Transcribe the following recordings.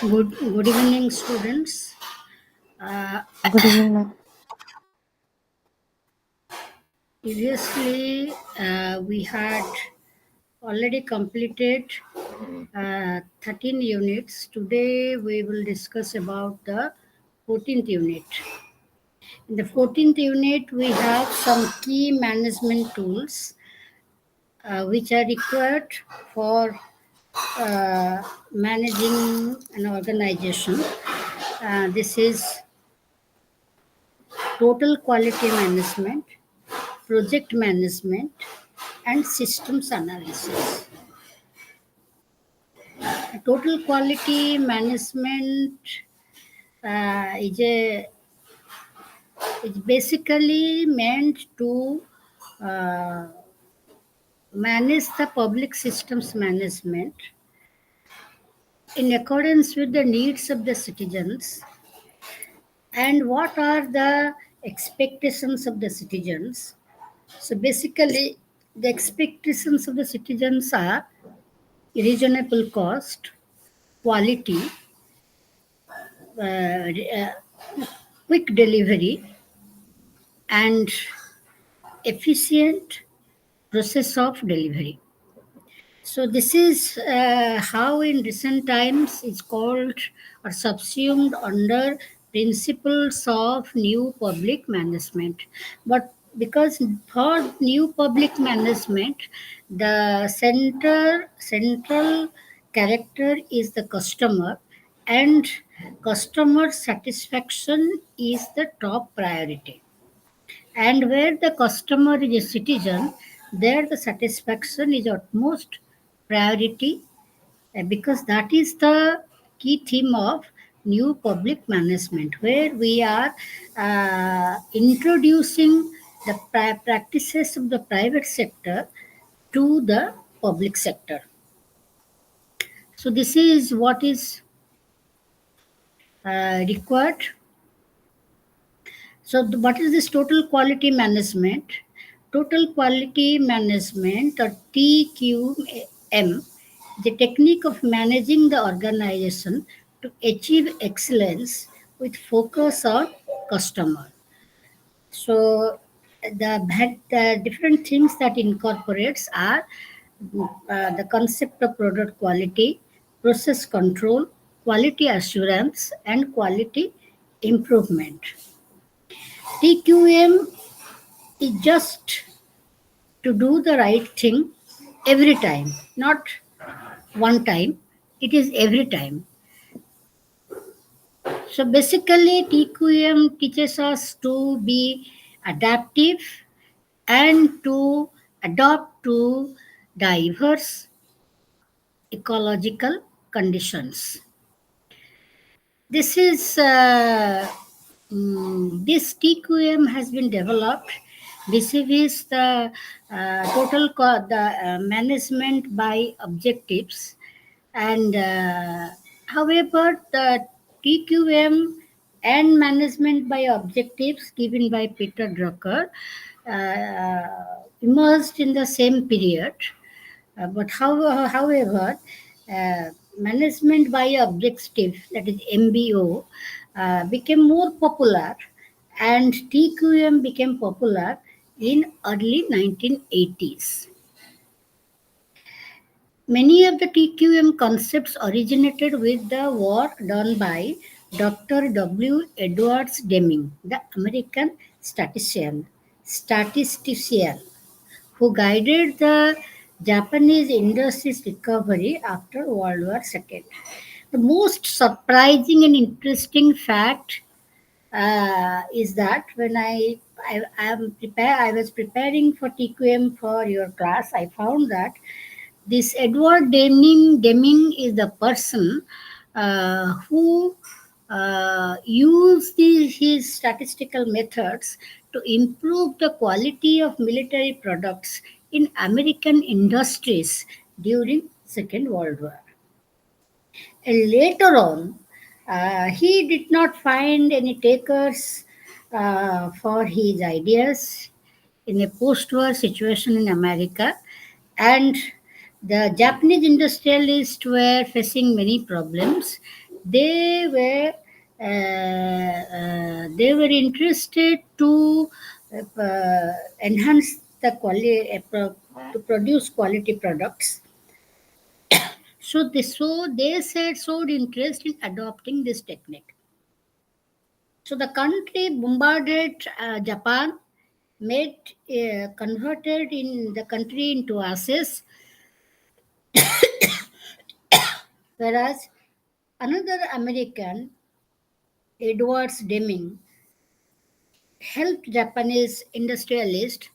Good evening, students. Uh, Good evening, ma'am. Previously, we had already completed 13 units. Today, we will discuss about the 14th unit. In the 14th unit, we have some key management tools which are required for managing an organization. This is total quality management, project management, and systems analysis. Total quality management is it's basically meant to uh, manage the public systems management in accordance with the needs of the citizens and what are the expectations of the citizens. So basically, the expectations of the citizens are reasonable cost, quality, quick delivery, and efficient process of delivery. So this is how in recent times it's called or subsumed under principles of new public management. But because for new public management, the central character is the customer, and customer satisfaction is the top priority. And where the customer is a citizen, there the satisfaction is utmost priority because that is the key theme of new public management, where we are introducing the practices of the private sector to the public sector. So this is what is required. So, what is this total quality management? Total quality management or TQM, the technique of managing the organization to achieve excellence with focus on customer. So, the different things that incorporates are the concept of product quality, process control, quality assurance, and quality improvement. TQM is just to do the right thing every time, not one time, it is every time. So basically, TQM teaches us to be adaptive and to adapt to diverse ecological conditions. This is this TQM has been developed vis-a-vis the the management by objectives, and however the TQM and management by objectives given by Peter Drucker emerged in the same period, however, management by objective, that is MBO, became more popular, and TQM became popular in early 1980s. Many of the TQM concepts originated with the work done by Dr. W. Edwards Deming, the American statistician who guided the Japanese industry's recovery after World War II. The most surprising and interesting fact is that when I was preparing for TQM for your class, I found that this Edward Deming is the person who used his statistical methods to improve the quality of military products in American industries during Second World War. And later on, he did not find any takers for his ideas in a post war situation in America, and the Japanese industrialists were facing many problems, They were they were interested to enhance the quality to produce quality products. So they said showed interest in adopting this technique. So the country bombarded Japan, made converted in the country into ashes, whereas another American, Edwards Deming, helped Japanese industrialists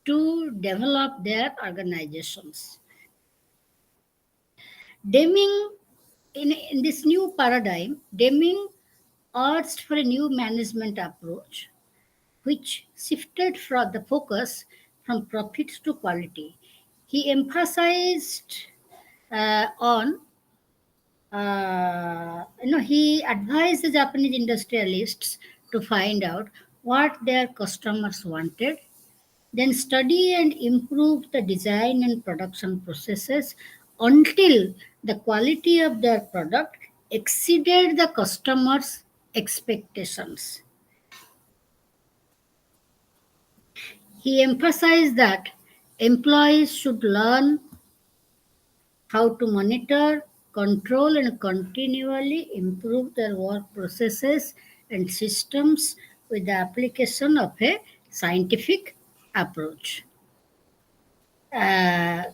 to develop their organizations. Deming, in this new paradigm, Deming asked for a new management approach which shifted from the focus from profits to quality. He emphasized on he advised the Japanese industrialists to find out what their customers wanted, then study and improve the design and production processes until the quality of their product exceeded the customer's expectations. He emphasized that employees should learn how to monitor, control, and continually improve their work processes and systems with the application of a scientific approach. Uh,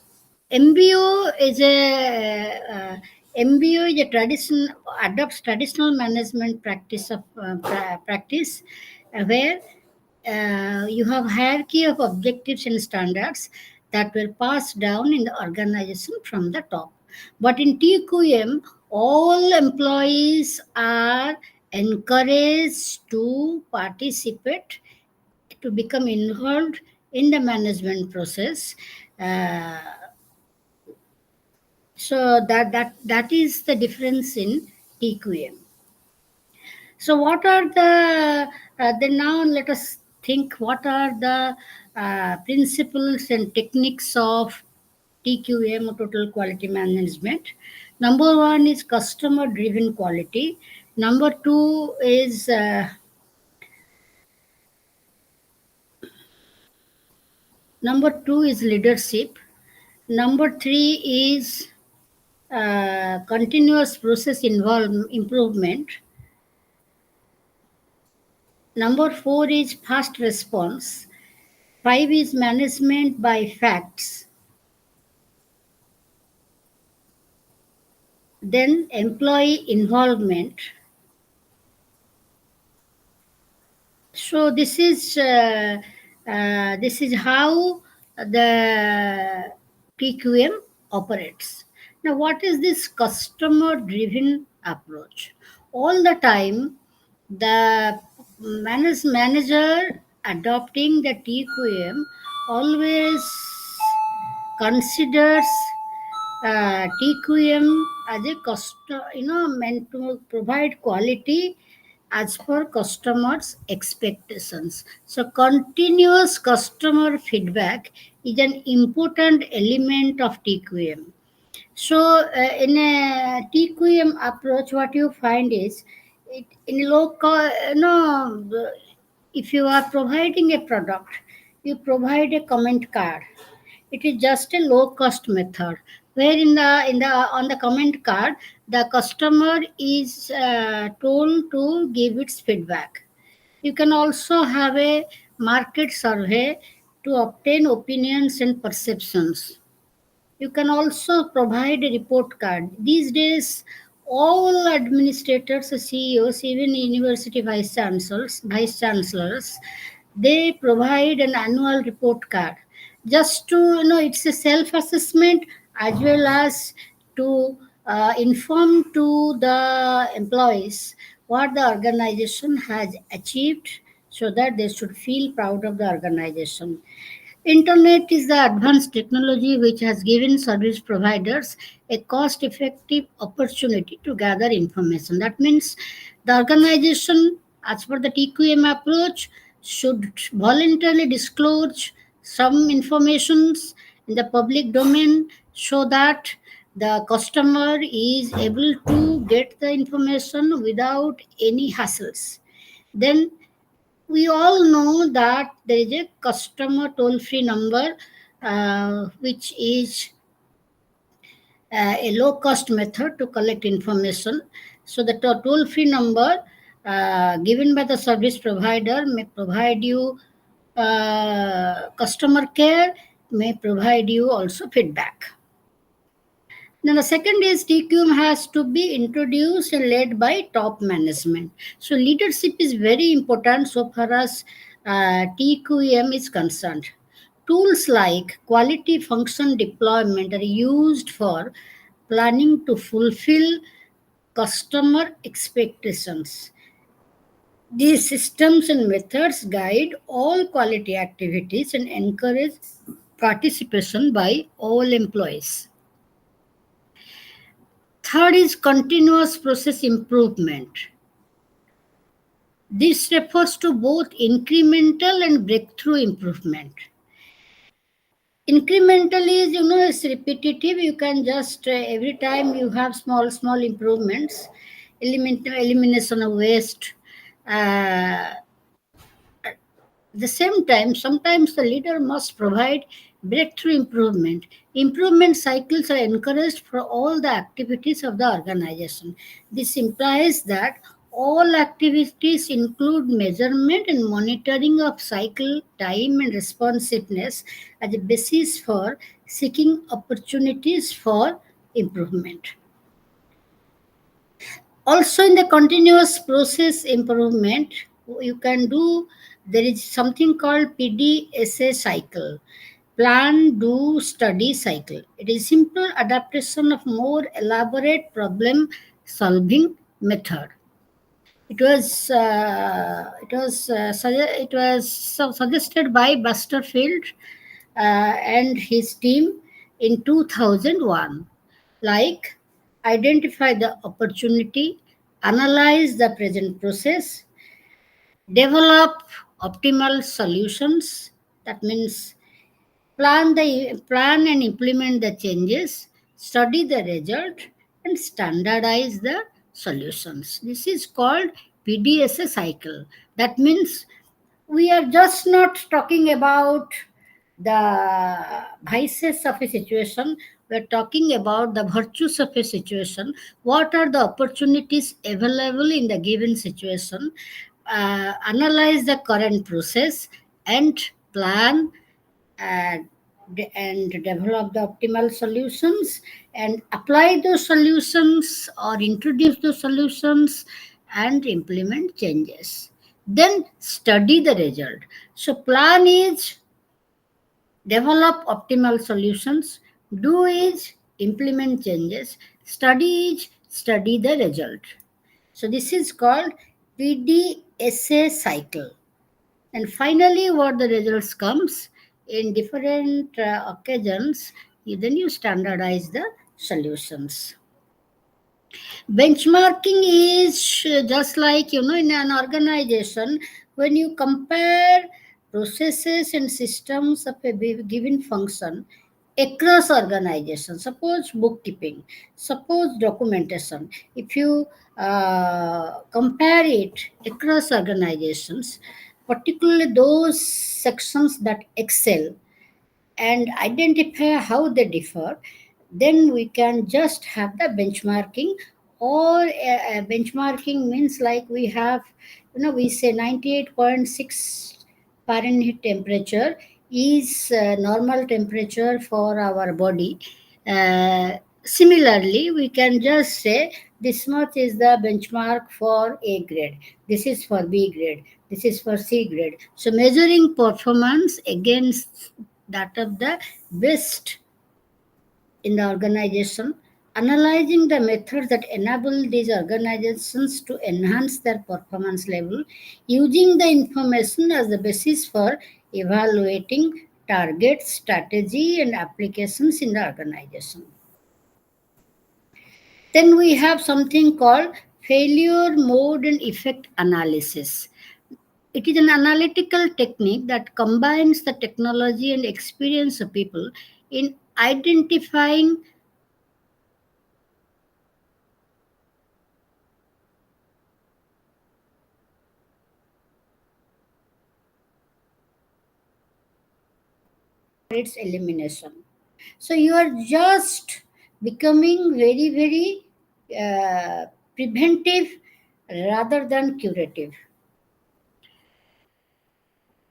MBO is a MBO is a tradition adopts traditional management practice of practice where you have hierarchy of objectives and standards that will pass down in the organization from the top. But in TQM, all employees are encouraged to participate, to become involved in the management process. Uh, so that is the difference in TQM. So, what are the then now let us think what are the principles and techniques of TQM or total quality management. Number one is customer driven quality. Number two is leadership. Number three is continuous process improvement. Number four is fast response. Five is management by facts. Then employee involvement. So this is how the PQM operates. Now, what is this customer-driven approach? All the time, the manager adopting the TQM always considers TQM as a meant to provide quality as per customers' expectations. So, continuous customer feedback is an important element of TQM. So, in a TQM approach, what you find is in local, if you are providing a product, you provide a comment card. It is just a low cost method where in the on the comment card the customer is told to give its feedback. You can also have a market survey to obtain opinions and perceptions. You can also provide a report card. These days, all administrators, CEOs, even university vice chancellors, they provide an annual report card. Just to it's a self-assessment as well as to inform to the employees what the organization has achieved, so that they should feel proud of the organization. Internet is the advanced technology which has given service providers a cost effective opportunity to gather information. That means the organization, as per the TQM approach, should voluntarily disclose some informations in the public domain so that The customer is able to get the information without any hassles. Then we all know that there is a customer toll free number, which is a low cost method to collect information. So the toll free number given by the service provider may provide you customer care, may provide you also feedback. Then the second is TQM has to be introduced and led by top management. So leadership is very important so far as TQM is concerned. Tools like quality function deployment are used for planning to fulfill customer expectations. These systems and methods guide all quality activities and encourage participation by all employees. Third is continuous process improvement. This refers to both incremental and breakthrough improvement. Incremental is, it's repetitive. You can just, every time you have small improvements, elimination of waste. At the same time, sometimes the leader must provide breakthrough improvement. Improvement cycles are encouraged for all the activities of the organization. This implies that all activities include measurement and monitoring of cycle time and responsiveness as a basis for seeking opportunities for improvement. Also, in the continuous process improvement, you can do, there is something called PDSA cycle, plan, do, study cycle. It is simple adaptation of more elaborate problem solving method. It was suggested by Buster Field and his team in 2001. Like, identify the opportunity, analyze the present process, develop optimal solutions. That means plan and implement the changes, study the result, and standardize the solutions. This is called PDSA cycle. That means we are just not talking about the vices of a situation, we're talking about the virtues of a situation. What are the opportunities available in the given situation? Analyze the current process and plan and, and develop the optimal solutions and apply those solutions or introduce those solutions and implement changes. Then study the result. So plan is develop optimal solutions, do is implement changes, study is study the result. So this is called PDSA cycle. And finally, what the results comes in different occasions, then you standardize the solutions. Benchmarking is just like, in an organization, when you compare processes and systems of a given function across organizations, suppose bookkeeping, suppose documentation, if you compare it across organizations, particularly those sections that excel, and identify how they differ, then we can just have the benchmarking. Or benchmarking means like we have, we say 98.6 Fahrenheit temperature is normal temperature for our body. Similarly, we can just say this much is the benchmark for A grade, this is for B grade, this is for C grade. So measuring performance against that of the best in the organization, analyzing the methods that enable these organizations to enhance their performance level, using the information as the basis for evaluating targets, strategy, and applications in the organization. Then we have something called failure mode and effect analysis. It is an analytical technique that combines the technology and experience of people in identifying its elimination. So you are just becoming very, very preventive rather than curative.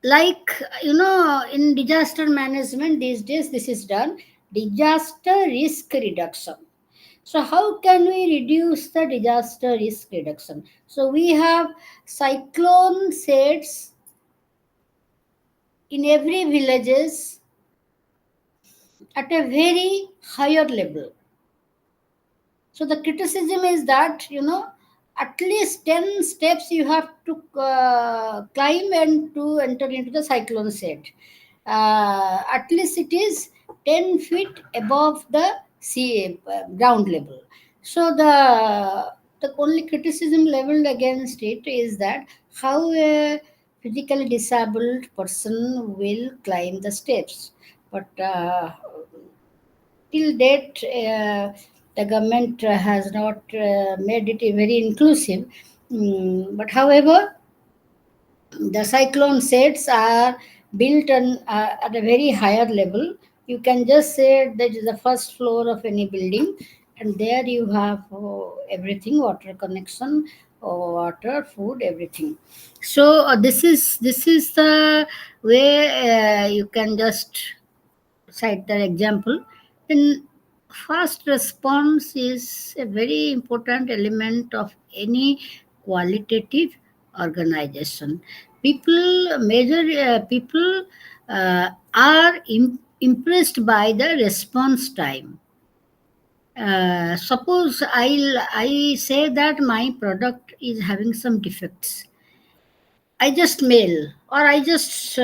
Like, in disaster management these days, this is done disaster risk reduction. So, how can we reduce the disaster risk reduction? So, we have cyclone sets in every villages at a very higher level. So the criticism is that, at least 10 steps you have to climb and to enter into the cyclone set. At least it is 10 feet above the sea ground level. So the only criticism leveled against it is that how a physically disabled person will climb the steps. But till date, the government has not made it very inclusive. But however, the cyclone sets are built at a very higher level. You can just say that is the first floor of any building, and there you have everything: water connection, water, food, everything. So this is the way you can just cite the example. Then fast response is a very important element of any qualitative organization. People are impressed by the response time. Suppose I say that my product is having some defects. I just mail or I just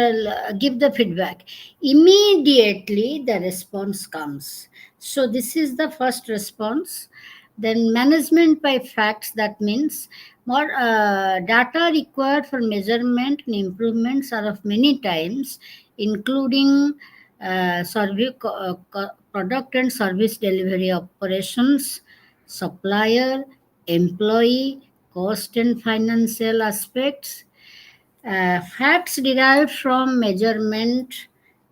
give the feedback. Immediately the response comes. So this is the first response. Then management by facts, that means more data required for measurement and improvements are of many times, including product and service delivery operations, supplier, employee, cost and financial aspects. Facts derived from measurement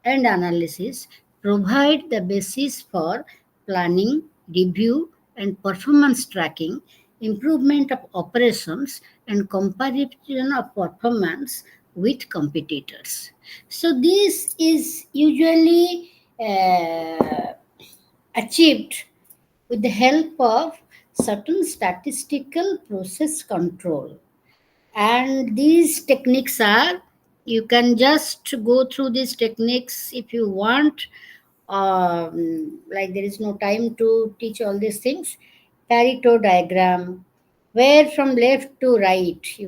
and analysis provide the basis for planning, review, and performance tracking, improvement of operations, and comparison of performance with competitors. So, this is usually achieved with the help of certain statistical process control. And these techniques are, you can just go through these techniques if you want. Like, there is no time to teach all these things. Pareto diagram, where from left to right,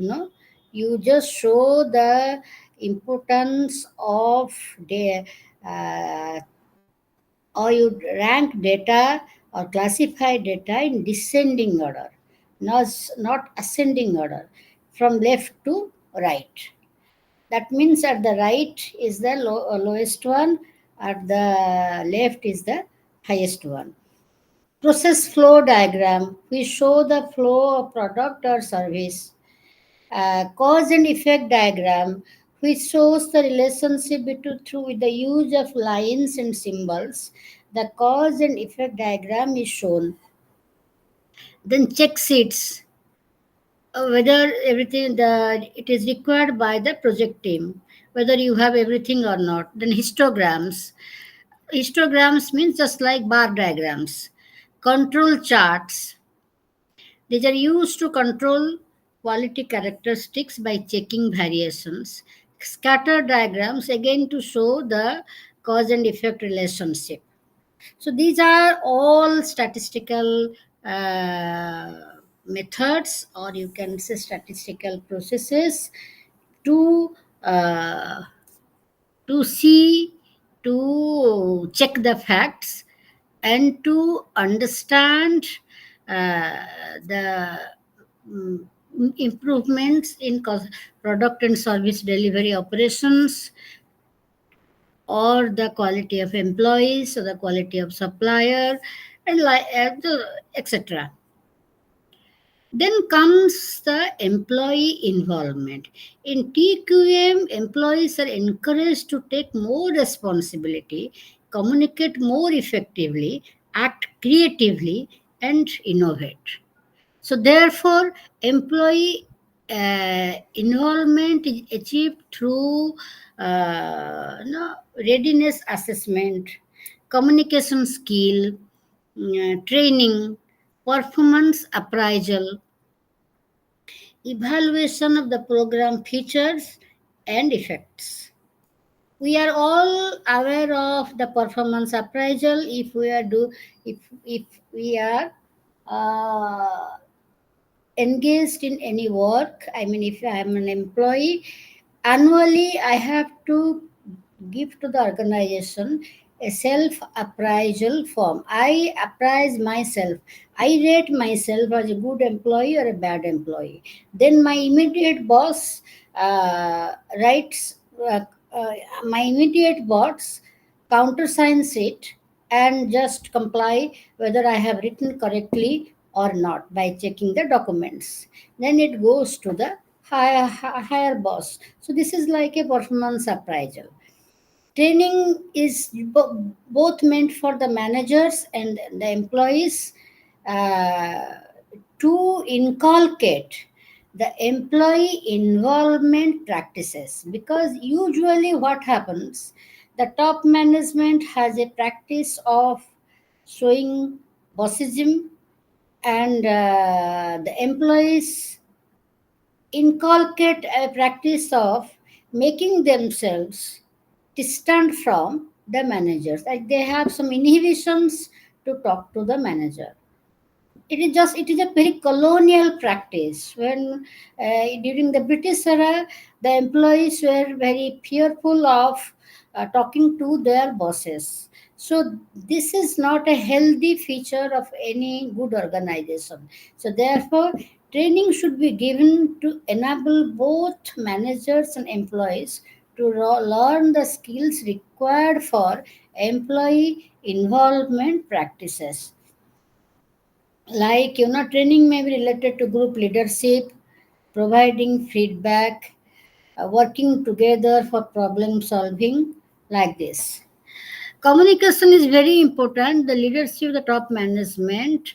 you just show the importance of the uh, or you rank data or classify data in descending order, not ascending order, from left to right. That means at the right is the lowest one, at the left is the highest one. Process flow diagram, we show the flow of product or service. Cause and effect diagram, which shows the relationship between through with the use of lines and symbols. The cause and effect diagram is shown. Then check sheets, whether everything the it is required by the project team, whether you have everything or not. Then histograms. Histograms means just like bar diagrams. Control charts, these are used to control quality characteristics by checking variations. Scatter diagrams, again, to show the cause and effect relationship. So these are all statistical methods, or you can say statistical processes to uh, see, to check the facts, and to understand uh, the mm, improvements in product and service delivery operations, or the quality of employees, or the quality of supplier, and etc. Then comes the employee involvement. In TQM, employees are encouraged to take more responsibility, communicate more effectively, act creatively, and innovate. So, therefore, employee involvement is achieved through readiness assessment, communication skill, training, performance appraisal, evaluation of the program features and effects. We are all aware of the performance appraisal if we are uh, engaged in any work. I mean, if I am an employee, annually I have to give to the organization a self appraisal form. I appraise myself. I rate myself as a good employee or a bad employee. Then my immediate boss writes, uh, my immediate boss countersigns it and just comply whether I have written correctly or not by checking the documents. Then it goes to the higher boss. So this is like a performance appraisal. Training is both meant for the managers and the employees uh, to inculcate the employee involvement practices, because usually what happens, the top management has a practice of showing bossism, and the employees inculcate a practice of making themselves distant from the managers. Like they have some inhibitions to talk to the manager. It is a very colonial practice. When during the British era, the employees were very fearful of talking to their bosses. So this is not a healthy feature of any good organization. So therefore, training should be given to enable both managers and employees to learn the skills required for employee involvement practices. Like, training may be related to group leadership, providing feedback, working together for problem solving, like this. Communication is very important. The leadership, the top management,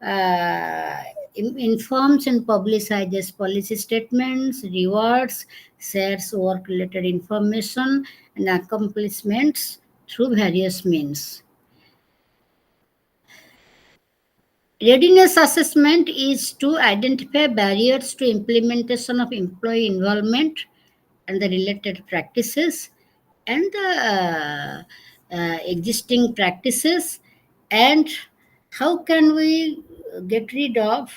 uh, informs and publicizes policy statements, rewards, shares work related information and accomplishments through various means. Readiness assessment is to identify barriers to implementation of employee involvement and the related practices and the existing practices, and how can we get rid of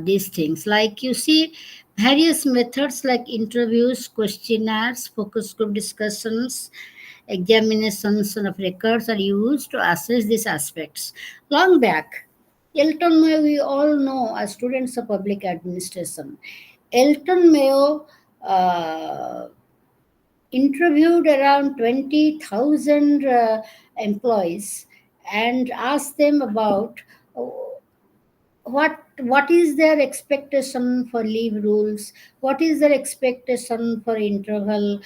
these things. Like you see, various methods like interviews, questionnaires, focus group discussions, examinations of records are used to assess these aspects. Long back, Elton Mayo, we all know as students of public administration, Elton Mayo interviewed around 20,000 employees and asked them about uh, what is their expectation for leave rules, what is their expectation for interval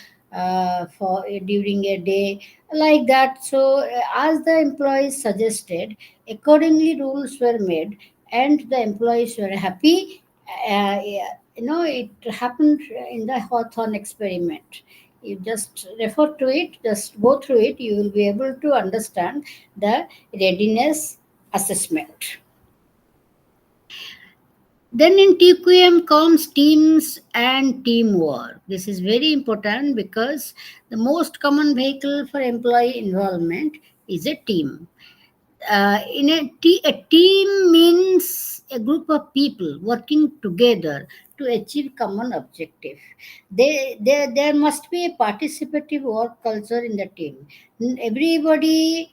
for during a day, like that. So as the employees suggested, accordingly rules were made and the employees were happy. Yeah, it happened in the Hawthorne experiment. You just refer to it, just go through it, you will be able to understand the readiness assessment. Then in TQM comes teams and teamwork. This is very important because the most common vehicle for employee involvement is a team. A team means a group of people working together to achieve common objective. There must be a participative work culture in the team. Everybody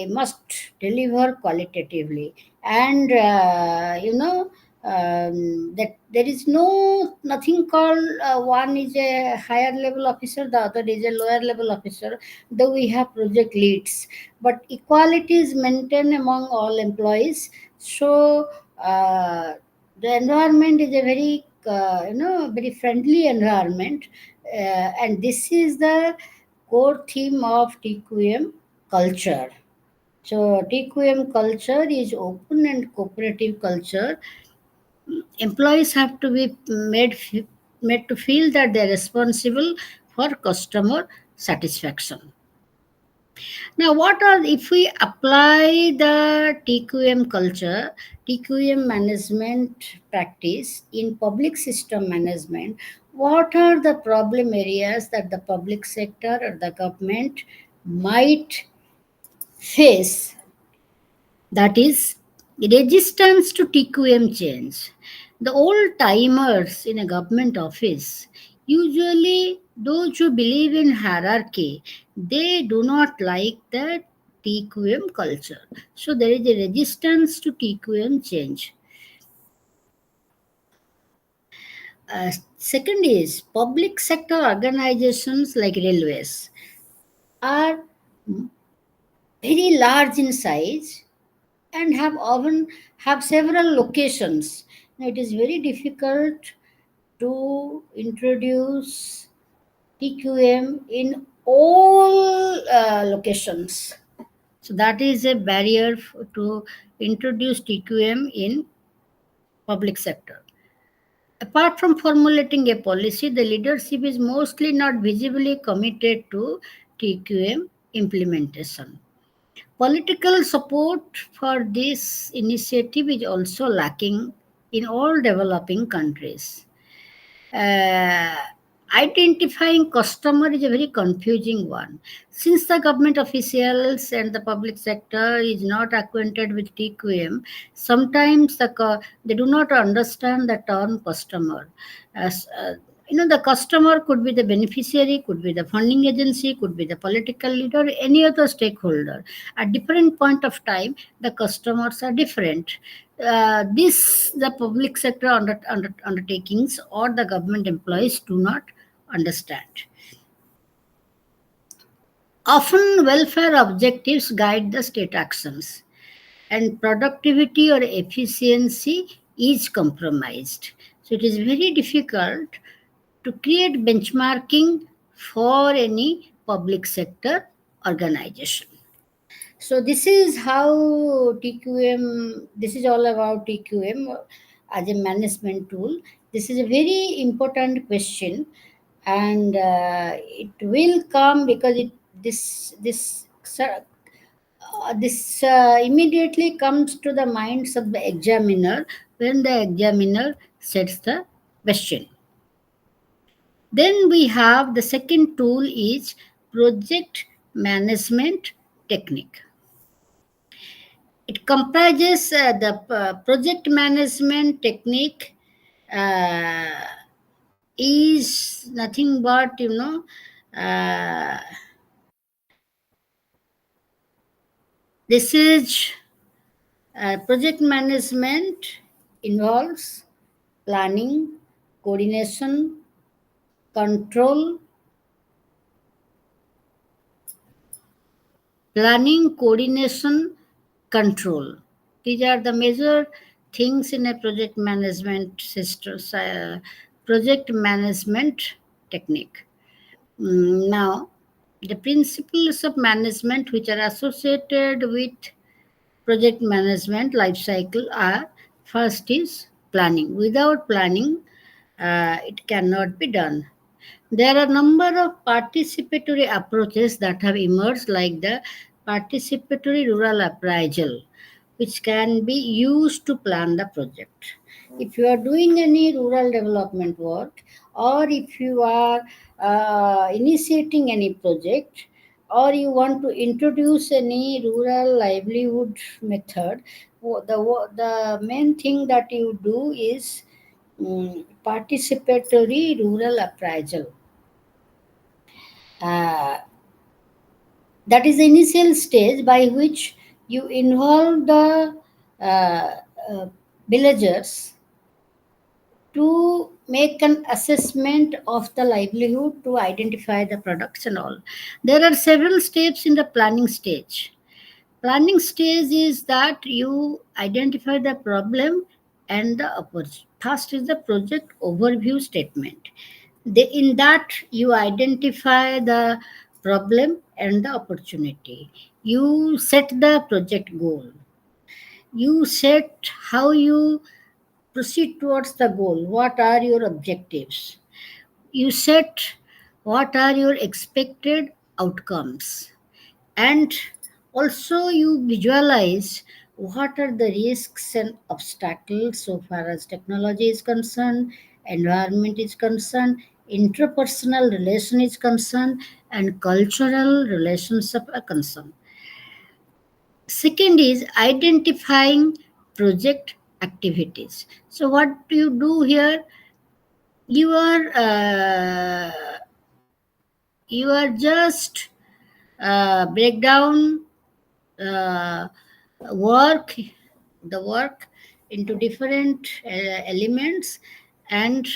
must deliver qualitatively, and that there is nothing called one is a higher level officer, the other is a lower level officer, though we have project leads, but equality is maintained among all employees. So The environment is a very very friendly environment, and this is the core theme of TQM culture. So TQM culture is open and cooperative culture. Employees have to be made to feel that they're responsible for customer satisfaction. Now, what are if we apply the TQM culture, TQM management practice in public system management? What are the problem areas that the public sector or the government might face, that is resistance to TQM change? The old timers in a government office, usually those who believe in hierarchy, they do not like the TQM culture. So there is a resistance to TQM change. Second is public sector organizations like railways are very large in size and have often have several locations. Now, it is very difficult to introduce TQM in all locations. So that is a barrier to introduce TQM in public sector. Apart from formulating a policy, the leadership is mostly not visibly committed to TQM implementation. Political support for this initiative is also lacking in all developing countries. Uh, Identifying customer is a very confusing one. Since the government officials and the public sector is not acquainted with TQM, sometimes they do not understand the term customer. As the customer could be the beneficiary, could be the funding agency, could be the political leader, any other stakeholder. At different point of time, the customers are different. This the public sector undertakings or the government employees do not understand. Often welfare objectives guide the state actions, and productivity or efficiency is compromised. So it is very difficult to create benchmarking for any public sector organization. So this is how TQM. This is all about TQM as a management tool. This is a very important question, and it will come because this immediately comes to the minds of the examiner when the examiner sets the question. Then we have the second tool is project management technique. It comprises the project management technique uh, is nothing but uh, this is project management involves planning, coordination, control, planning, coordination, control. These are the major things in a project management system, project management technique. Now, the principles of management which are associated with project management life cycle are: first is planning. Without planning, it cannot be done. There are a number of participatory approaches that have emerged, like the participatory rural appraisal, which can be used to plan the project. If you are doing any rural development work, or if you are initiating any project, or you want to introduce any rural livelihood method, the main thing that you do is participatory rural appraisal. Uh, that is the initial stage by which you involve the uh, uh, villagers to make an assessment of the livelihood, to identify the products and all. There are several steps in the planning stage. Planning stage is that you identify the problem and the opportunity. First is the project overview statement. In that, you identify the problem and the opportunity. You set the project goal. You set how you proceed towards the goal. What are your objectives? You set what are your expected outcomes, and also you visualize what are the risks and obstacles so far as technology is concerned, environment is concerned, interpersonal relation is concerned, and cultural relations are concerned. Second is identifying project activities. So what do you do here? You are uh, you are just break down uh, work the work into different elements and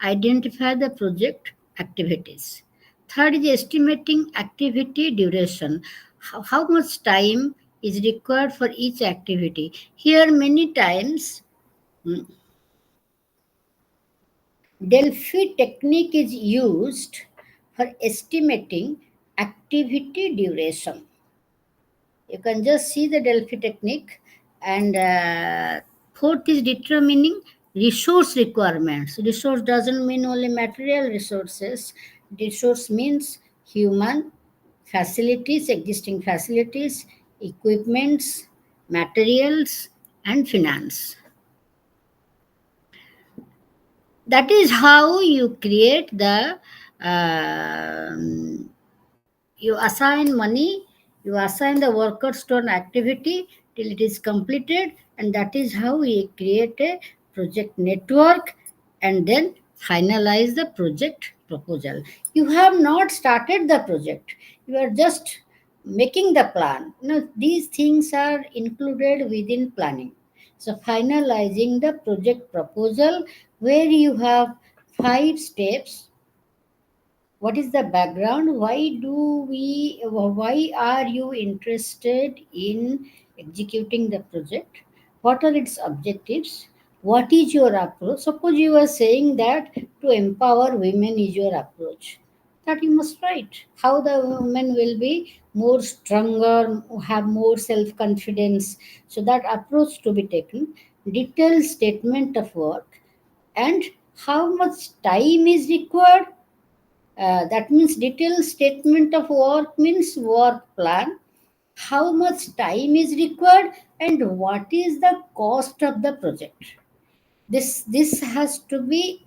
identify the project activities. Third is estimating activity duration. How much time is required for each activity? Here many times mm, Delphi technique is used for estimating activity duration. You can just see the Delphi technique. And fourth is determining resource requirements. Resource doesn't mean only material resources. Resource means human facilities, existing facilities, equipments, materials, and finance. That is how you create the um, you assign money, you assign the workers to an activity till it is completed, and that is how we create a project network and then finalize the project proposal. You have not started the project, you are just making the plan. These things are included within planning. So, finalizing the project proposal, where you have 5 steps. What is the background? Why are you interested in executing the project? What are its objectives? What is your approach? Suppose you are saying that to empower women is your approach, that you must write how the women will be more stronger, have more self confidence. So that approach to be taken. Detailed statement of work and how much time is required. That means detailed statement of work means work plan, how much time is required, and what is the cost of the project. This has to be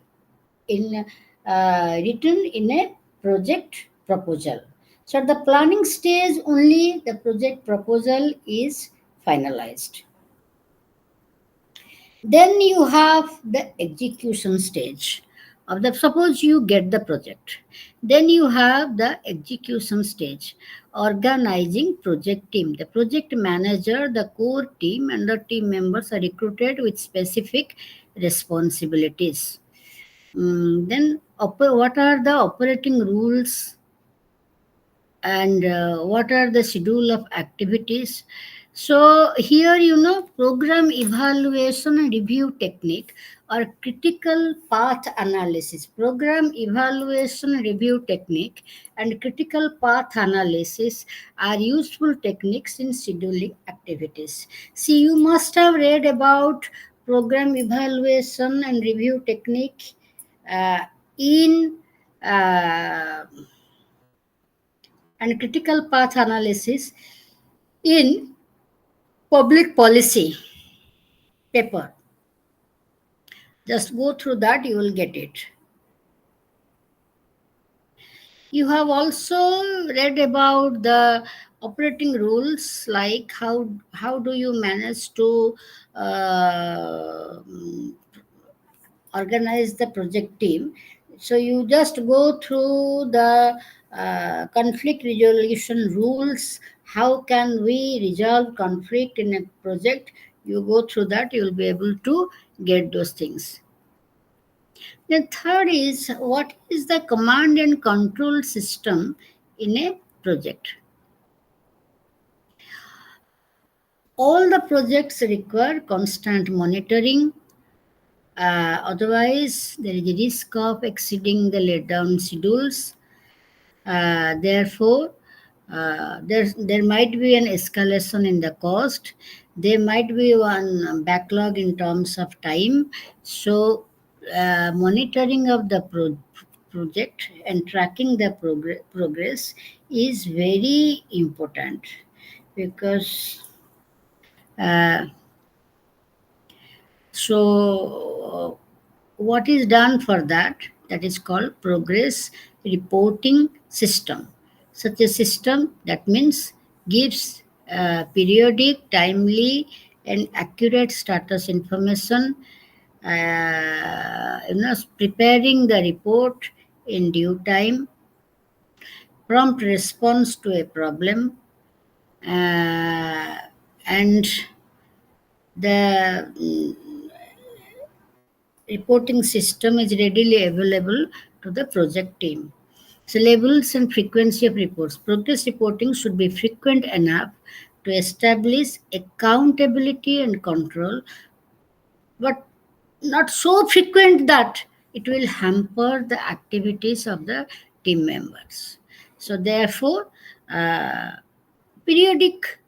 in written in a project proposal. So at the planning stage only the project proposal is finalized. Then you have the execution stage of the, suppose you get the project. Then you have the execution stage, organizing project team. The project manager, the core team, and the team members are recruited with specific responsibilities. Then what are the operating rules and what are the schedule of activities. So here, program evaluation and review technique or critical path analysis. Program evaluation review technique and critical path analysis are useful techniques in scheduling activities. See, you must have read about program evaluation and review technique uh, in uh, and critical path analysis in public policy paper. Just go through that, you will get it. You have also read about the operating rules, like how do you manage to uh, organize the project team. So you just go through the conflict resolution rules. How can we resolve conflict in a project? You go through that, you will be able to get those things. The third is, what is the command and control system in a project? All the projects require constant monitoring, Otherwise, there is a risk of exceeding the laid down schedules. Therefore, there might be an escalation in the cost. There might be one backlog in terms of time. So, monitoring of the project and tracking the progress is very important, because uh, so what is done for that? That is called progress reporting system. Such a system, that means, gives periodic, timely, and accurate status information. Preparing the report in due time, prompt response to a problem, and the reporting system is readily available to the project team. So, levels and frequency of reports. Progress reporting should be frequent enough to establish accountability and control, but not so frequent that it will hamper the activities of the team members. So, therefore, uh, periodic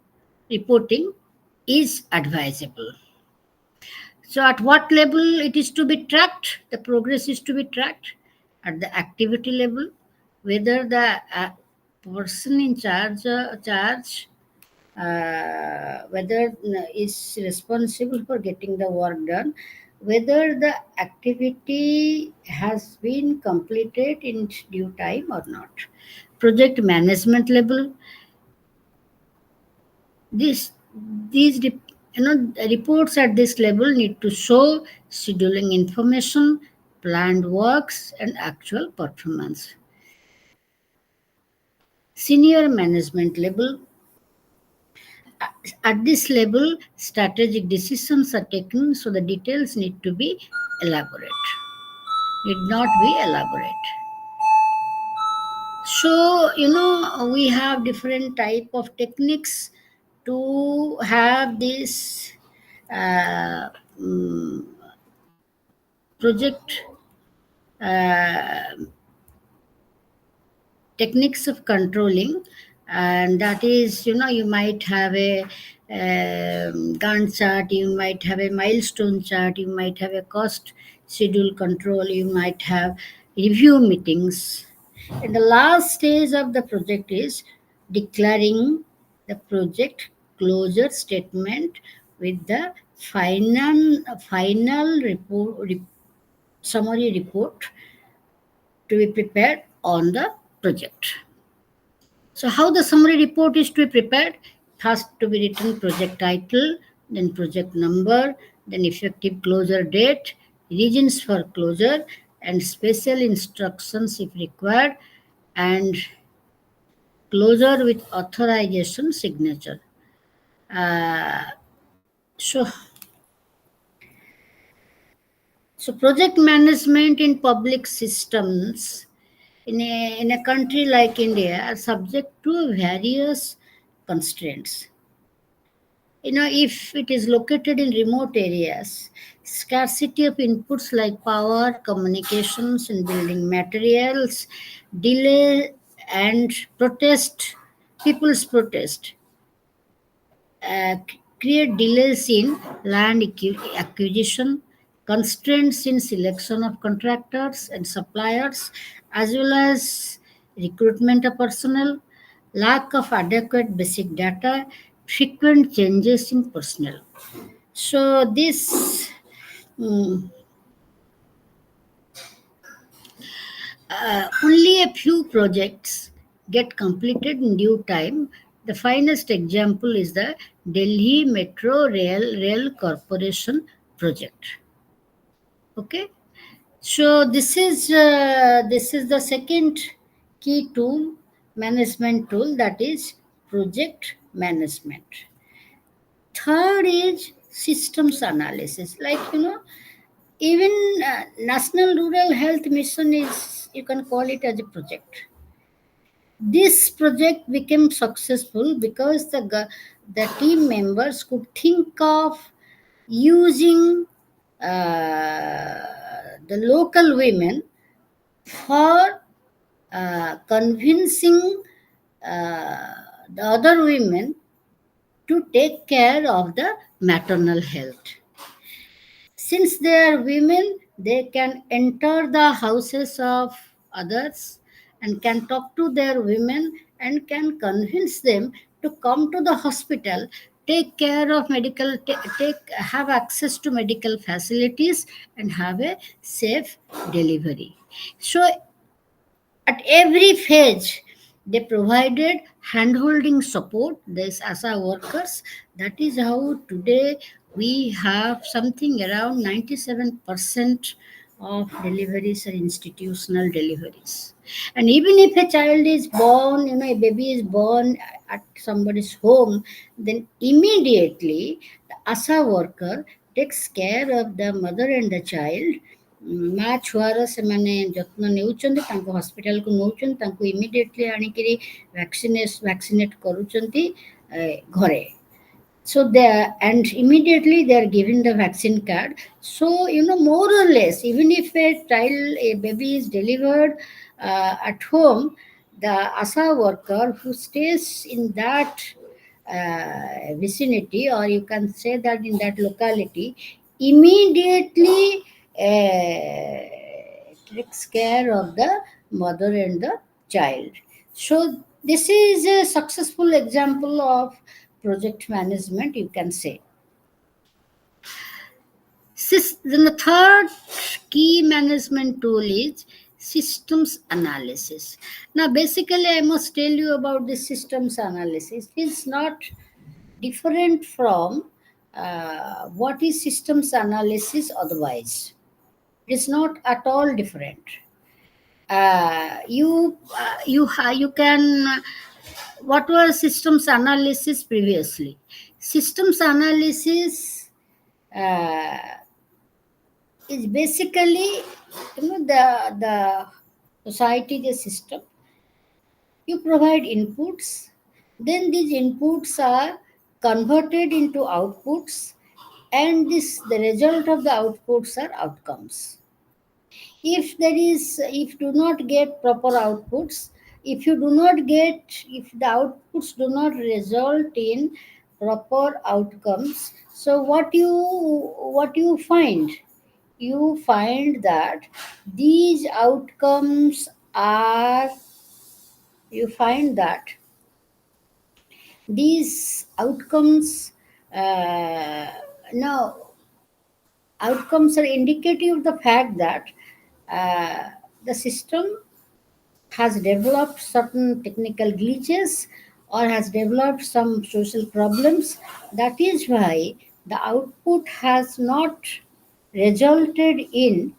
reporting is advisable. So, at what level it is to be tracked? The progress is to be tracked at the activity level, whether the person in charge whether is responsible for getting the work done, whether the activity has been completed in due time or not. Project management level, this these reports at this level need to show scheduling information, planned works, and actual performance. Senior management level, at this level, strategic decisions are taken, so the details need to be elaborate, need not be elaborate. So, we have different type of techniques to have this uh, mm, project uh, techniques of controlling, and that is, you might have a Gantt chart, you might have a milestone chart, you might have a cost schedule control, you might have review meetings. And the last stage of the project is declaring the project closure statement with the final summary report to be prepared on the project. So, how the summary report is to be prepared? It has to be written project title, then project number, then effective closure date, reasons for closure, and special instructions if required, and closure with authorization signature. Uh, so, so project management in public systems in a country like India are subject to various constraints. If it is located in remote areas, scarcity of inputs like power, communications, and building materials, delay and protest, people's protest, create delays in land acquisition, constraints in selection of contractors and suppliers, as well as recruitment of personnel, lack of adequate basic data, frequent changes in personnel. So this mm, only a few projects get completed in due time. The finest example is the Delhi Metro Rail Corporation project. Okay, so this is the second key tool, management tool, that is project management. Third is systems analysis. Like even National Rural Health Mission is, you can call it as a project. This project became successful because the team members could think of using the local women for convincing uh, the other women to take care of the maternal health. Since they are women, they can enter the houses of others and can talk to their women and can convince them to come to the hospital, take care of medical, take have access to medical facilities, and have a safe delivery. So at every phase, they provided handholding support. This ASA workers. That is how today we have something around 97% of deliveries are institutional deliveries. And even if a child is born, a baby is born at somebody's home, then immediately the ASA worker takes care of the mother and the child. ମା ଛୁଆର ସେମାନେ ଯତ୍ନ ନେଉଛନ୍ତି, ତାଙ୍କୁ ହସ୍ପିଟାଲକୁ ନେଉଛନ୍ତି, ତାଙ୍କୁ immediately ଆଣିକିରି ଭ୍ୟାକ୍ସିନେଟ୍ କରୁଛନ୍ତି ଘରେ. So they and immediately they are given the vaccine card. So more or less, even if a baby is delivered at home, the ASA worker who stays in that vicinity, or you can say that in that locality, immediately takes care of the mother and the child. So this is a successful example of project management, you can say. Then the third key management tool is systems analysis. Now, basically, I must tell you about this systems analysis. It's not different from what is systems analysis otherwise. It's not at all different. You can what was systems analysis previously? Systems analysis uh, is basically the society, the system. You provide inputs, then these inputs are converted into outputs, and the result of the outputs are outcomes. If do not get proper outputs, if the outputs do not result in proper outcomes, so what you find, you find that these outcomes are you find that these outcomes now outcomes are indicative of the fact that the system has developed certain technical glitches or has developed some social problems. That is why the output has not resulted in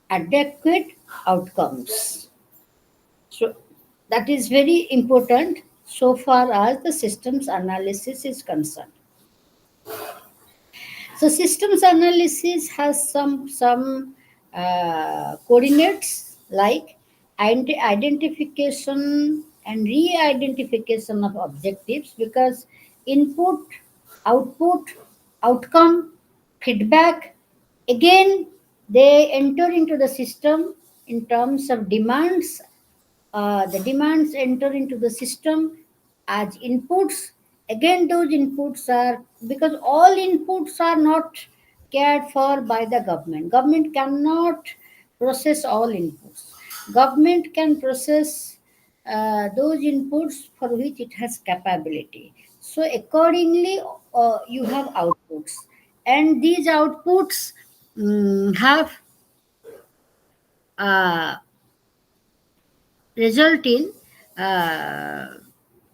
adequate outcomes. So that is very important so far as the systems analysis is concerned. So systems analysis has some coordinates like identification and re-identification of objectives, because input, output, outcome, feedback, again they enter into the system in terms of demands. The demands enter into the system as inputs. Again, those inputs are, because all inputs are not cared for by the government. Government cannot process all inputs. Government can process those inputs for which it has capability. So accordingly, you have outputs, and these outputs have uh, result in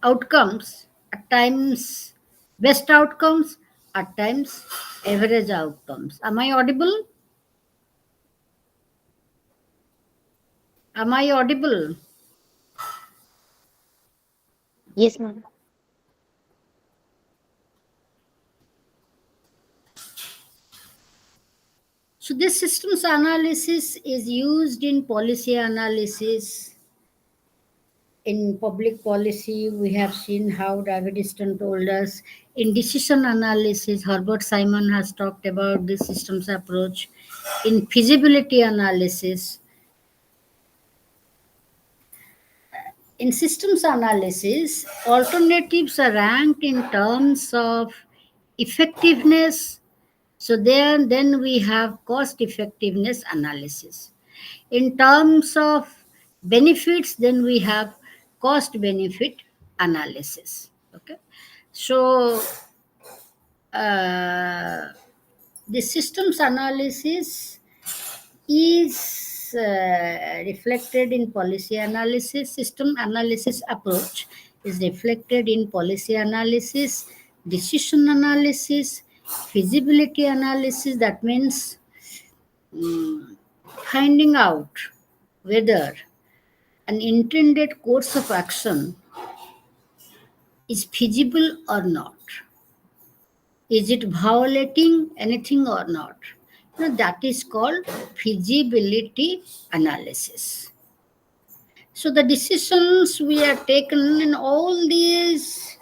outcomes, at times best outcomes, at times average outcomes. Am I audible? Am I audible? Yes, ma'am. So this systems analysis is used in policy analysis, In public policy, we have seen how David Easton told us. In decision analysis, Herbert Simon has talked about this systems approach. In feasibility analysis, in systems analysis, alternatives are ranked in terms of effectiveness. So then we have cost effectiveness analysis. In terms of benefits, then we have cost benefit analysis. Okay. So uh, the systems analysis is reflected in policy analysis. System analysis approach is reflected in policy analysis, decision analysis, feasibility analysis. That means finding out whether an intended course of action is feasible or not. Is it violating anything or not? That is called feasibility analysis. So the decisions we are taken in all these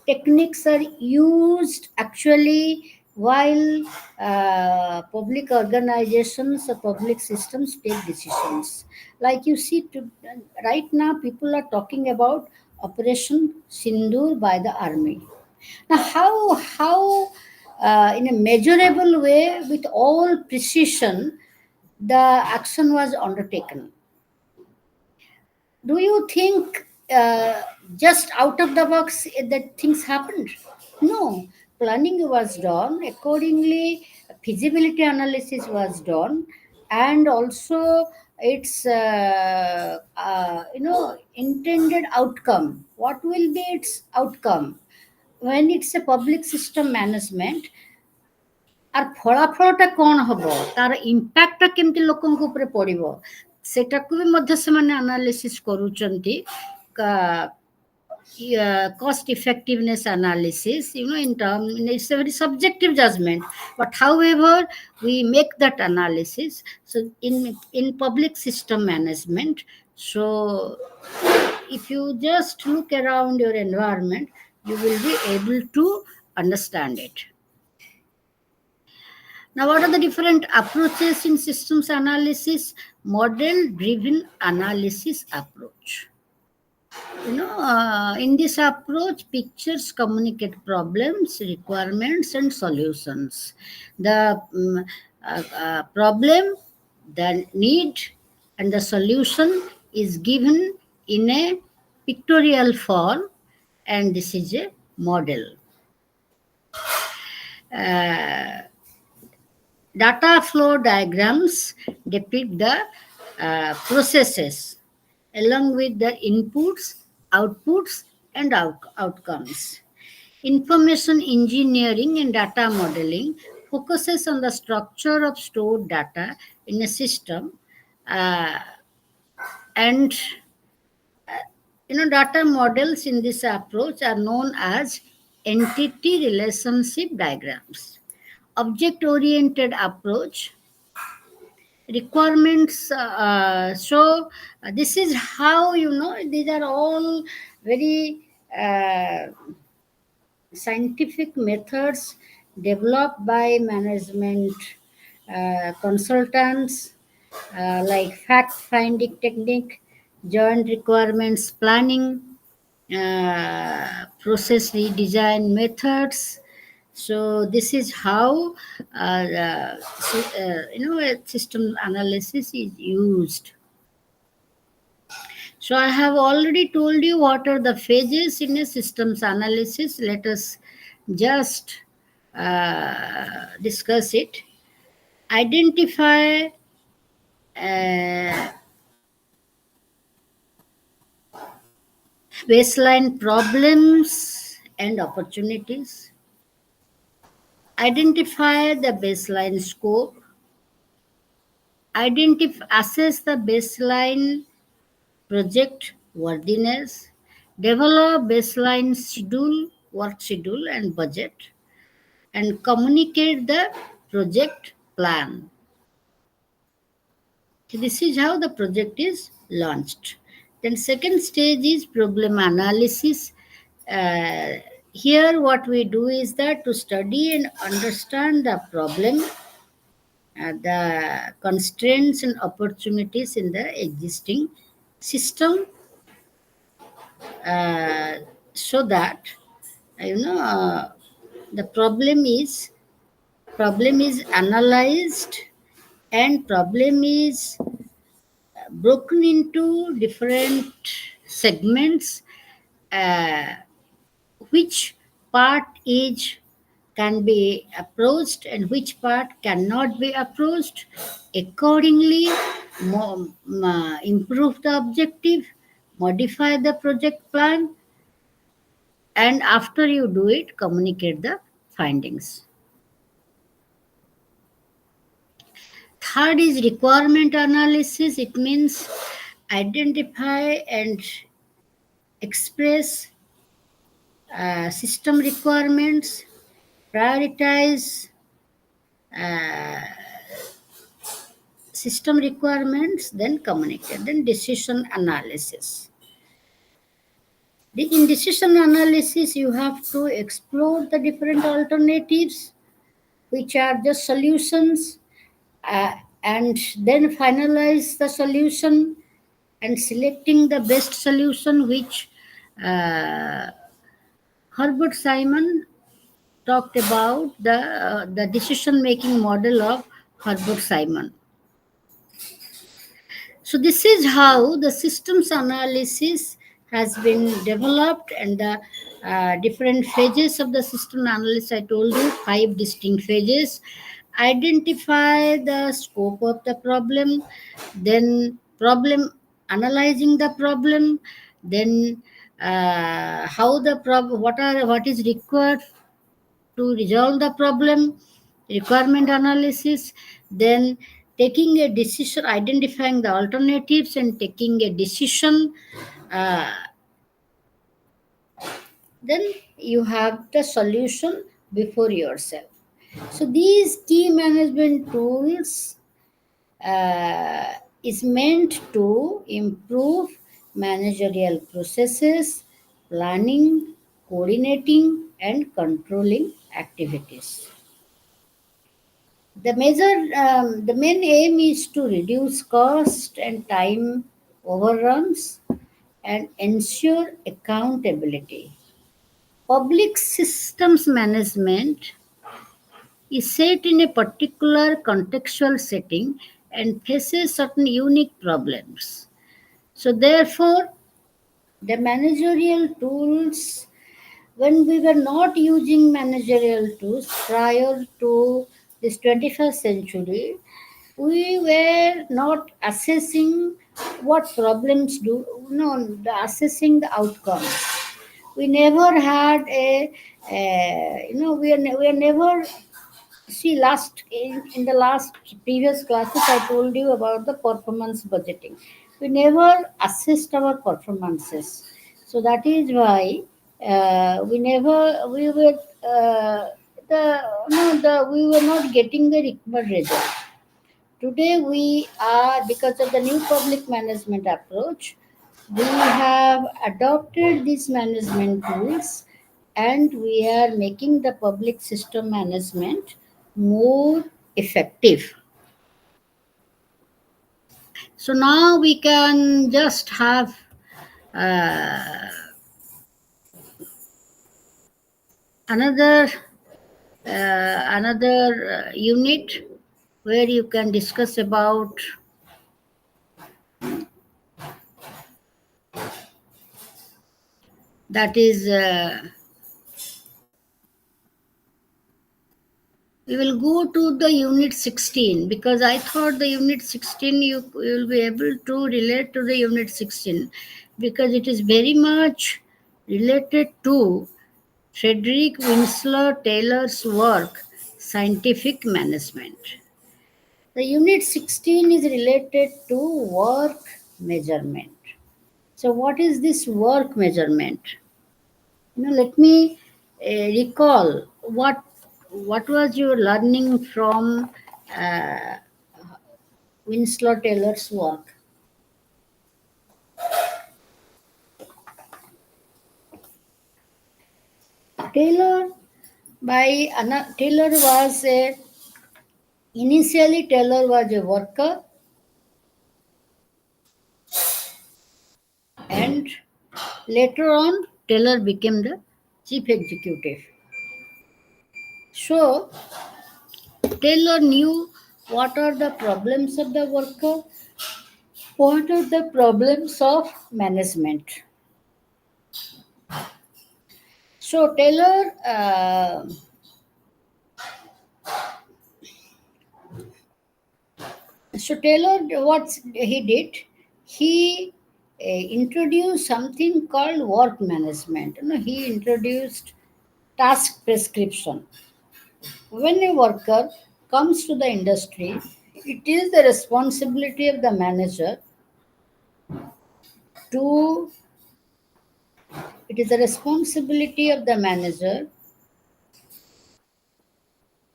techniques are used actually while public organizations or public systems take decisions. Like you see, right now people are talking about Operation Sindoor by the army. Now, how in a measurable way, with all precision, the action was undertaken? Do you think just out of the box that things happened? No, planning was done accordingly. Feasibility analysis was done, and also its intended outcome. What will be its outcome? When it's a public system management, ଆର ଫଳାଫଳଟା କ'ଣ ହବ, ତାର ଇମ୍ପାକ୍ଟଟା କେମିତି ଲୋକଙ୍କ ଉପରେ ପଡ଼ିବ, ସେଟାକୁ ବି ମଧ୍ୟ ସେମାନେ ଆନାଲିସିସ୍ କରୁଛନ୍ତି. Cost effectiveness analysis, in term, it's a very subjective judgment, but however we make that analysis. So in public system management, so if you just look around your environment, you will be able to understand it. Now, what are the different approaches in systems analysis? Model driven analysis approach. In this approach, pictures communicate problems, requirements, and solutions. The problem, the need, and the solution is given in a pictorial form, and this is a model. Data flow diagrams depict the processes along with the inputs, outputs, and outcomes. Information engineering and data modeling focuses on the structure of stored data in a system, and data models in this approach are known as entity relationship diagrams. Object oriented approach requirements. So this is how these are all very scientific methods developed by management consultants, like fact finding technique, joint requirements planning, process redesign methods. So this is how a system analysis is used. So I have already told you what are the phases in a systems analysis. Let us just discuss it. Identify baseline problems and opportunities. Identify the baseline scope. Assess the baseline project worthiness. Develop baseline schedule, work schedule, and budget, and communicate the project plan. So this is how the project is launched. Then second stage is problem analysis. Uh, Here what we do is that to study and understand the problem, the constraints and opportunities in the existing system, uh, so that you know the problem is analyzed, and problem is broken into different segments, uh, which part is can be approached and which part cannot be approached. Accordingly, improve the objective, modify the project plan, and after you do it, communicate the findings. Third is requirement analysis. It means identify and express system requirements, prioritize uh, system requirements, then communicate, then decision analysis. In decision analysis, you have to explore the different alternatives, which are the solutions, uh, and then finalize the solution and selecting the best solution, which uh, Herbert Simon talked about the decision making model of Herbert Simon. So this is how the systems analysis has been developed, and the different phases of the system analysis. I told you 5 distinct phases. Identify the scope of the problem, then problem analyzing the problem, then how the problem, what is required to resolve the problem, requirement analysis, then taking a decision, identifying the alternatives and taking a decision. uh, then you have the solution before yourself. So these key management tools uh, is meant to improve managerial processes, planning, coordinating, and controlling activities. The main aim is to reduce cost and time overruns and ensure accountability. Public systems management is set in a particular contextual setting and faces certain unique problems. So, therefore, the managerial tools, when we were not using managerial tools prior to this 21st century, we were not assessing what problems do, no, assessing the outcomes. We never had we are never. See, in the last previous classes, I told you about the performance budgeting. We never assessed our performances, so that is why we were the no the we were not getting the required result. Today we are, because of the new public management approach, we have adopted these management tools, and we are making the public system management more effective. So now we can just have uh, another unit where you can discuss about, that is we will go to the unit 16, because I thought the unit 16 you will be able to relate to the unit 16, because it is very much related to Frederick Winslow Taylor's work, Scientific Management. The unit 16 is related to work measurement. So, what is this work measurement? Let me recall what was your learning from Winslow Taylor's work. Taylor Taylor was a initially Taylor was a worker and later on Taylor became the chief executive. So Taylor knew what are the problems of the worker, what are the problems of management. So Taylor, what he did, he introduced something called work management. He introduced task prescription. When a worker comes to the industry, it is the responsibility of the manager to it is the responsibility of the manager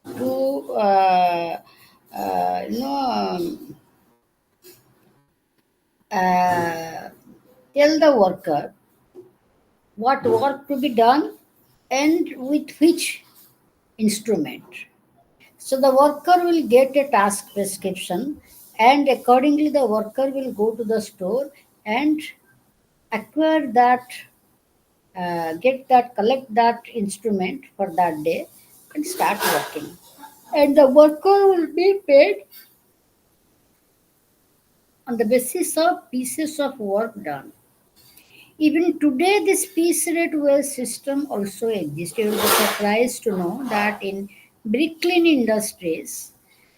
to uh, you know um, uh, tell the worker what work to be done and with which instrument. So the worker will get a task prescription, and accordingly, the worker will go to the store and acquire that, collect that instrument for that day and start working. And the worker will be paid on the basis of pieces of work done. Even today, this piece rate wage system also exists. You will be surprised to know that in Bricklin Industries,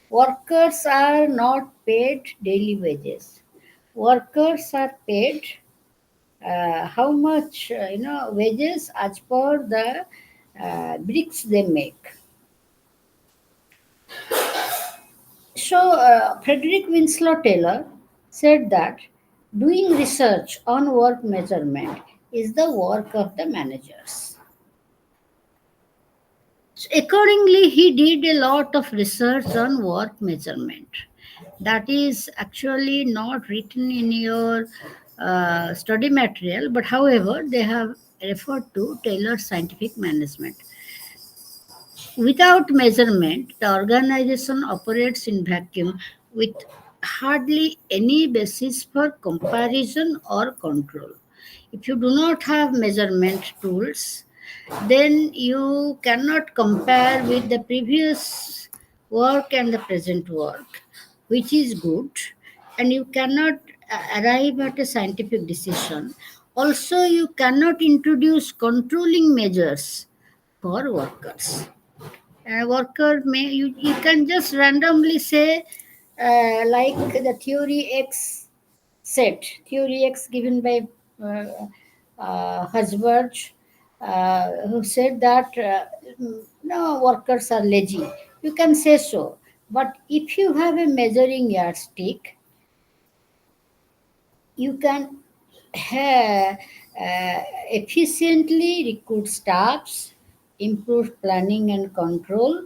workers are not paid daily wages. Workers are paid how much wages as per the bricks they make. So Frederick Winslow Taylor said that doing research on work measurement is the work of the managers. So accordingly, he did a lot of research on work measurement. That is actually not written in your study material, but however, they have referred to Taylor's scientific management. Without measurement, the organization operates in vacuum with hardly any basis for comparison or control. If you do not have measurement tools, then you cannot compare with the previous work and the present work, which is good, and you cannot arrive at a scientific decision. Also, you cannot introduce controlling measures for workers. A worker you can just randomly say like the theory X set, theory X given by Husband, who said that no, workers are lazy. You can say so, but if you have a measuring yardstick, you can uh, efficiently recruit staffs, improve planning and control,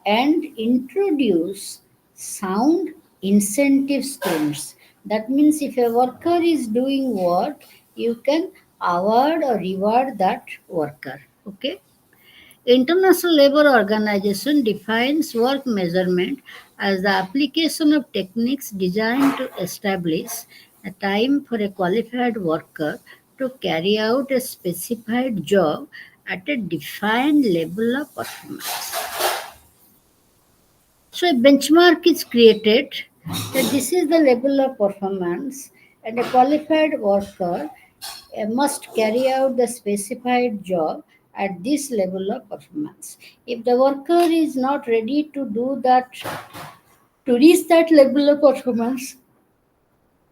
and introduce sound incentive schemes. That means if a worker is doing work, you can award or reward that worker. Okay. International Labour Organization defines work measurement as the application of techniques designed to establish a time for a qualified worker to carry out a specified job at a defined level of performance. So a benchmark is created that this is the level of performance, and a qualified worker must carry out the specified job at this level of performance. If the worker is not ready to do that, to reach that level of performance,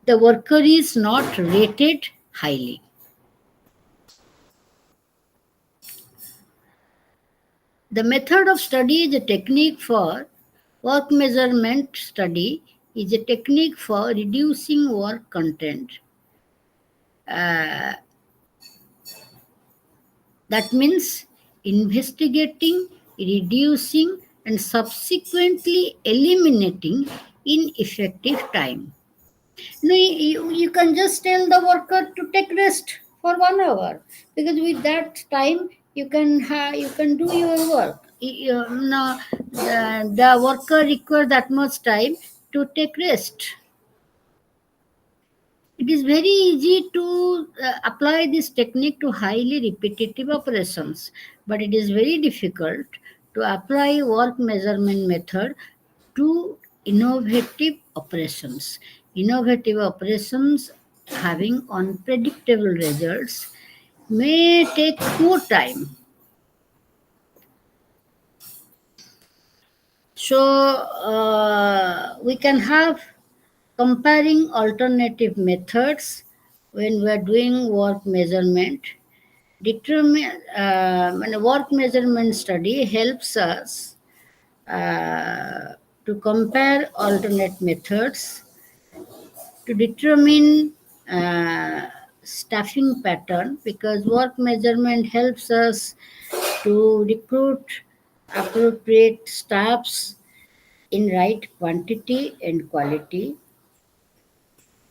the worker is not rated highly. The method of study is a technique for work measurement study is a technique for reducing work content. Uh, that means investigating, reducing, and subsequently eliminating ineffective time. You can just tell the worker to take rest for 1 hour, because with that time you can do your work. No, the worker requires that much time to take rest. It is very easy to apply this technique to highly repetitive operations, but it is very difficult to apply work measurement method to innovative operations. Innovative operations having unpredictable results may take more time. So we can have comparing alternative methods when we are doing work measurement. Determine when a work measurement study helps us to compare alternate methods to determine staffing pattern, because work measurement helps us to recruit appropriate staffs in right quantity and quality.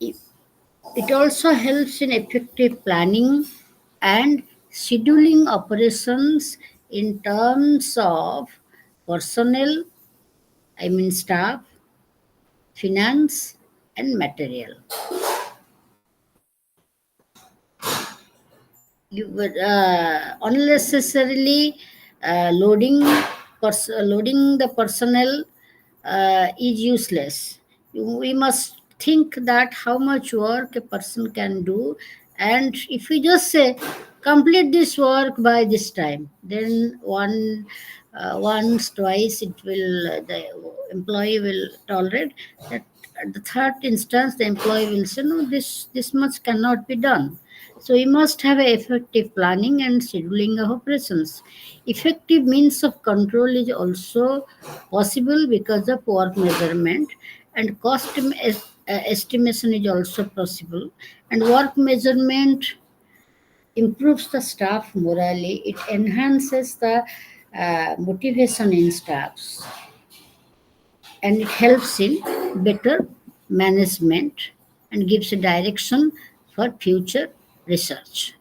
It it also helps in effective planning and scheduling operations in terms of personnel, I mean staff, finance, and material. You would unnecessarily loading the personnel is useless. We must think that how much work a person can do, and if we just say complete this work by this time, then once twice it will the employee will tolerate that. At the third instance, the employee will say, no, this much cannot be done. So we must have a effective planning and scheduling of operations. Effective means of control is also possible because of work measurement, and estimation is also possible. And work measurement improves the staff morale. It enhances the motivation in staffs, and it helps in better management and gives a direction for future research.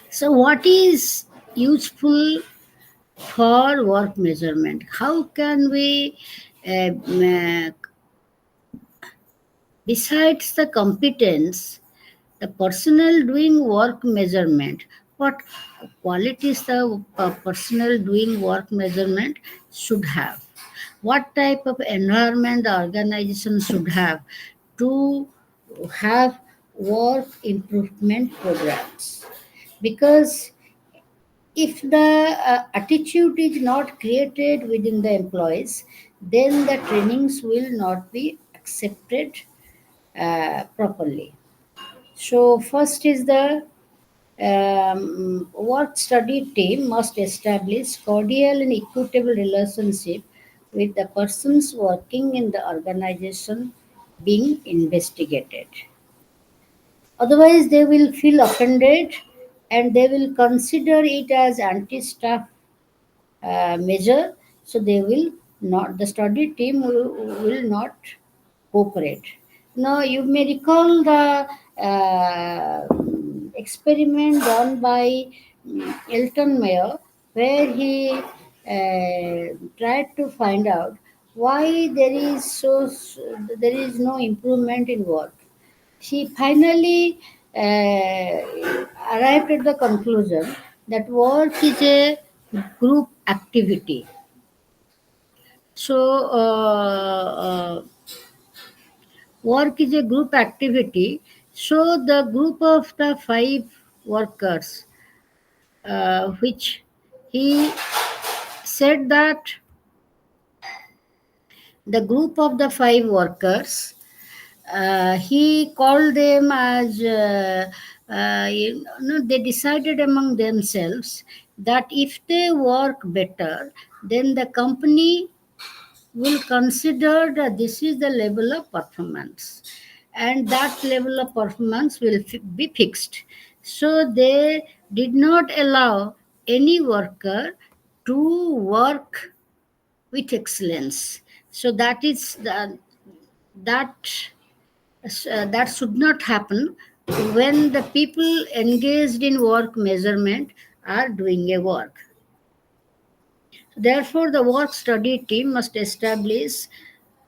So, what is useful for work measurement? How can we, besides the competence, the personnel doing work measurement, what qualities the personnel doing work measurement should have? What type of environment the organization should have to have work improvement programs? Because if the attitude is not created within the employees, then the trainings will not be accepted properly. So, first is the work study team must establish cordial and equitable relationship with the persons working in the organization being investigated. Otherwise, they will feel offended and they will consider it as anti-staff measure. So they will not. The study team will not cooperate. Now you may recall the experiment done by Elton Mayer, where he tried to find out why there is no improvement in work. She finally arrived at the conclusion that work is a group activity. So, work is a group activity. So, the group of the five workers, which he said that the group of the five workers, he called them as they decided among themselves that if they work better, then the company will consider that this is the level of performance, and that level of performance will be fixed. So they did not allow any worker to work with excellence. So that is that that should not happen. when the people engaged in work measurement are doing a work. Therefore, the work study team must establish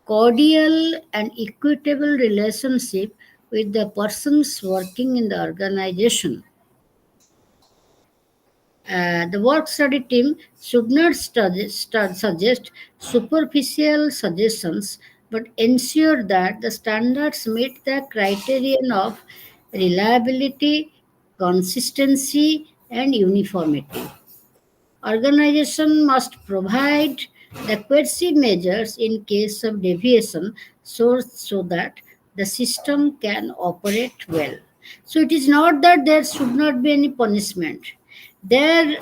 cordial and equitable relationship with the persons working in the organization. The work study team should not suggest superficial suggestions but ensure that the standards meet the criterion of reliability, consistency, and uniformity. Organization must provide adequacy measures in case of deviation so that the system can operate well. So it is not that there should not be any punishment. There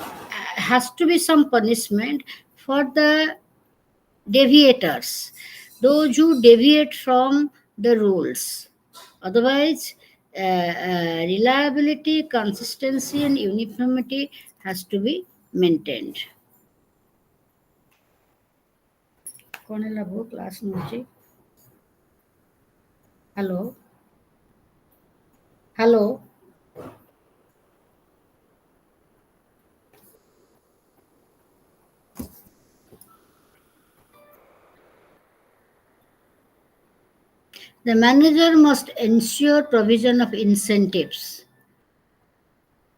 has to be some punishment for the deviators, those who deviate from the rules. Otherwise, reliability, consistency, and uniformity has to be maintained. कौन है लघु class नीचे hello hello The manager must ensure provision of incentives.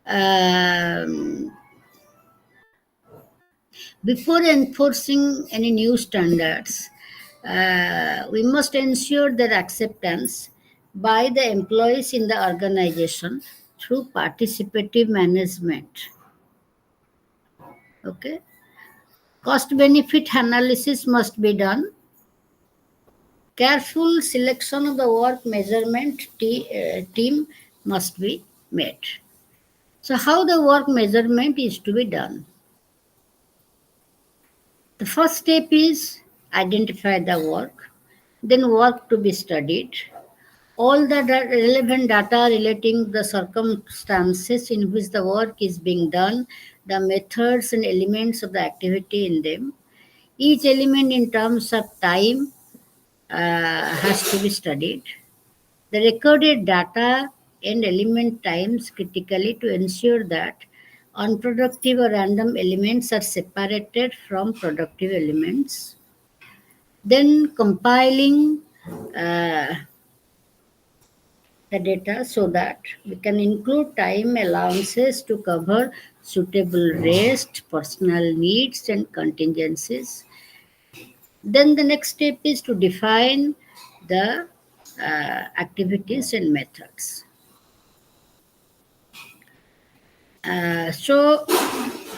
Um, Before enforcing any new standards, we must ensure their acceptance by the employees in the organization through participative management. Okay. Cost benefit analysis must be done. Careful selection of the work measurement team must be made. So, how the work measurement is to be done? The first step is identify the work, then work to be studied. All the relevant data relating the circumstances in which the work is being done, the methods and elements of the activity in them. Each element in terms of time has to be studied. The recorded data and element times critically to ensure that unproductive or random elements are separated from productive elements. Then compiling uh, the data so that we can include time allowances to cover suitable rest, personal needs, and contingencies. Then the next step is to define the activities and methods. So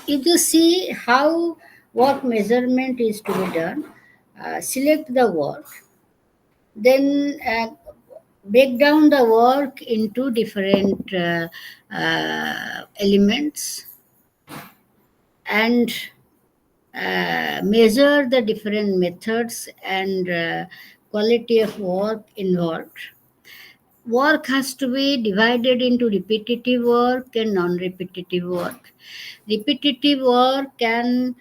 you just see how work measurement is to be done. Select the work, then break down the work into different elements and measure the different methods and quality of work involved. Work has to be divided into repetitive work and non repetitive work. Repetitive work can